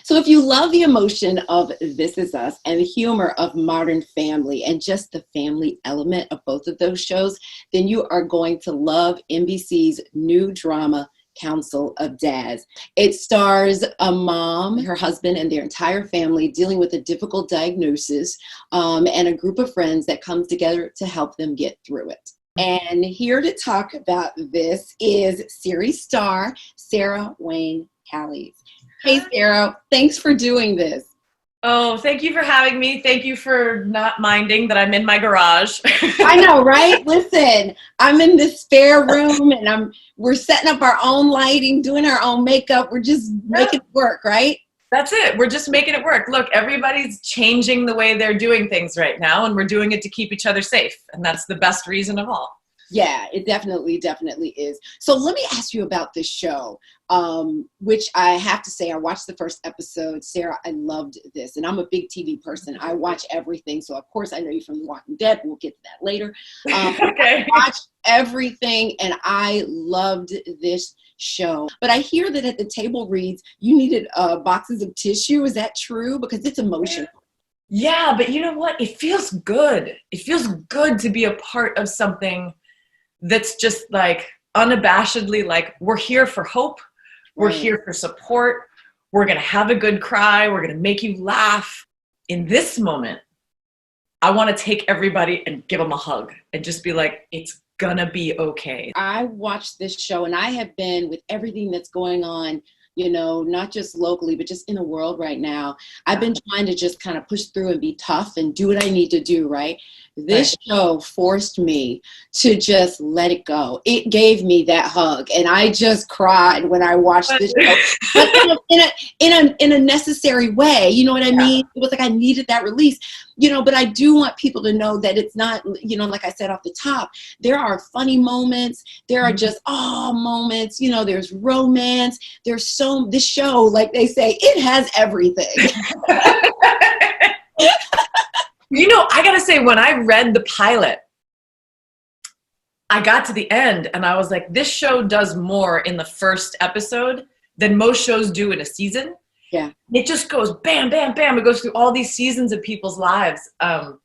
So if you love the emotion of This Is Us and the humor of Modern Family and just the family element of both of those shows, then you are going to love NBC's new drama, Council of Dads. It stars a mom, her husband, and their entire family dealing with a difficult diagnosis, and a group of friends that come together to help them get through it. And here to talk about this is series star Sarah Wayne Callies. Hey, Sarah, thanks for doing this. Oh, thank you for having me. Thank you for not minding that I'm in my garage. I know, right? Listen, I'm in this spare room and we're setting up our own lighting, doing our own makeup. We're just making it work, right? That's it. We're just making it work. Look, everybody's changing the way they're doing things right now, and we're doing it to keep each other safe. And that's the best reason of all. Yeah, it definitely is. So let me ask you about this show, which I have to say, I watched the first episode. Sarah, I loved this. And I'm a big TV person. I watch everything. So, of course, I know you from The Walking Dead. We'll get to that later. Okay. I watched everything, and I loved this show. But I hear that at the table reads, you needed boxes of tissue. Is that true? Because it's emotional. Yeah, but you know what? It feels good. It feels good to be a part of something that's just like unabashedly like, we're here for hope. We're here for support. We're going to have a good cry. We're going to make you laugh. In this moment, I want to take everybody and give them a hug and just be like, it's going to be okay. I watched this show, and I have been, with everything that's going on, you know, not just locally, but just in the world right now, I've been trying to just kind of push through and be tough and do what I need to do, right? This show forced me to just let it go. It gave me that hug, and I just cried when I watched this show, but in a necessary way. You know what I mean? It was like I needed that release, you know. But I do want people to know that it's not, you know, like I said off the top, there are funny moments, there are just moments, you know. There's romance. There's this show, like they say, it has everything. You know, I gotta say, when I read the pilot, I got to the end and I was like, this show does more in the first episode than most shows do in a season. Yeah. It just goes bam, bam, bam. It goes through all these seasons of people's lives. And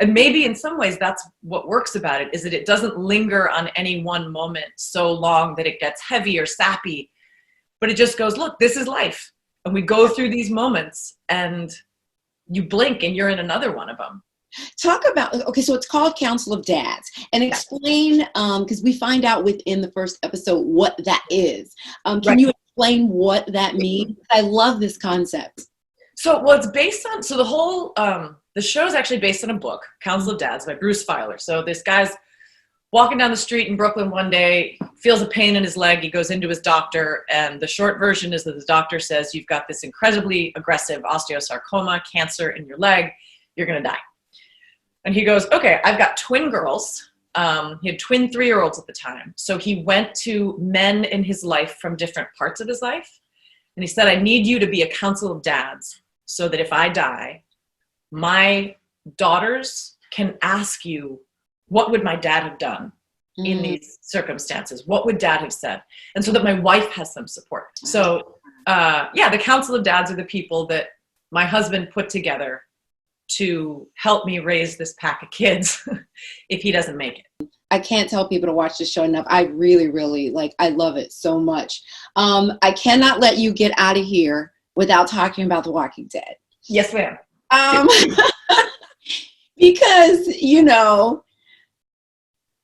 maybe in some ways that's what works about it, is that it doesn't linger on any one moment so long that it gets heavy or sappy, but it just goes, look, this is life. And we go through these moments and you blink and you're in another one of them. Talk about, okay, so it's called Council of Dads, and explain, because we find out within the first episode what that is. Can you explain what that means? I love this concept. So, well, it's based on, so the whole, the show is actually based on a book, Council of Dads by Bruce Feiler. So this guy's walking down the street in Brooklyn one day, feels a pain in his leg. He goes into his doctor, and the short version is that the doctor says, you've got this incredibly aggressive osteosarcoma, cancer in your leg. You're going to die. And he goes, okay, I've got twin girls. He had twin 3-year-olds at the time. So he went to men in his life from different parts of his life. And he said, I need you to be a council of dads so that if I die, my daughters can ask you, what would my dad have done in these circumstances? What would dad have said? And so that my wife has some support. So the Council of Dads are the people that my husband put together to help me raise this pack of kids if he doesn't make it. I can't tell people to watch this show enough. I really, really, I love it so much. I cannot let you get out of here without talking about The Walking Dead. Yes, ma'am. Because, you know,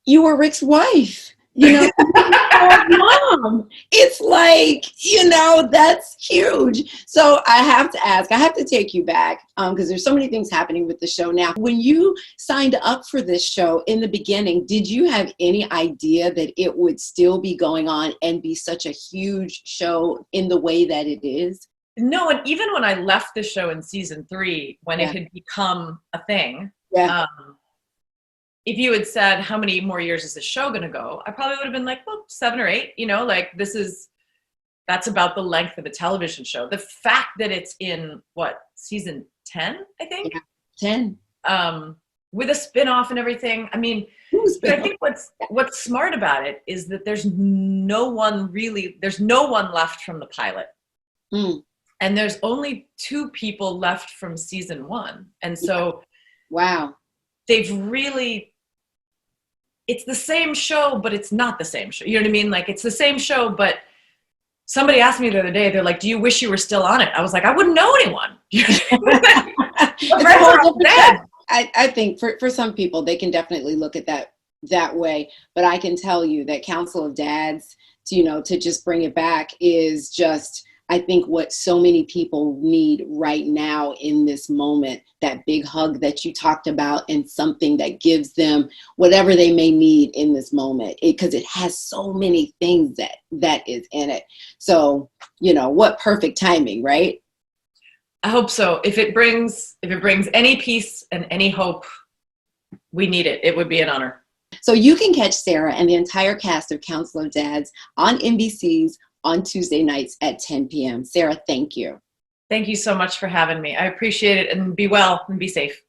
you were Rick's wife, you know, mom. It's like, you know, that's huge. So I have to ask, I have to take you back because there's so many things happening with the show now. When you signed up for this show in the beginning, did you have any idea that it would still be going on and be such a huge show in the way that it is? No, and even when I left the show in season 3, when it had become a thing, if you had said, how many more years is this show going to go? I probably would have been like, well, 7 or 8, you know, like that's about the length of a television show. The fact that it's in season 10, I think? Yeah, 10. With a spin-off and everything. I mean, but I think what's smart about it is that there's no one left from the pilot. And there's only 2 people left from season 1. And so wow, they've really, it's the same show, but it's not the same show. You know what I mean? Like, it's the same show, but somebody asked me the other day, they're like, do you wish you were still on it? I was like, I wouldn't know anyone. it's a whole different show. I think for some people, they can definitely look at that way. But I can tell you that Council of Dads, to just bring it back is just, I think, what so many people need right now in this moment, that big hug that you talked about, and something that gives them whatever they may need in this moment, because it has so many things that is in it. So, what perfect timing, right? I hope so. If it brings any peace and any hope, we need it. It would be an honor. So you can catch Sarah and the entire cast of Council of Dads on NBC's on Tuesday nights at 10 p.m. Sarah, thank you. Thank you so much for having me. I appreciate it, and be well and be safe.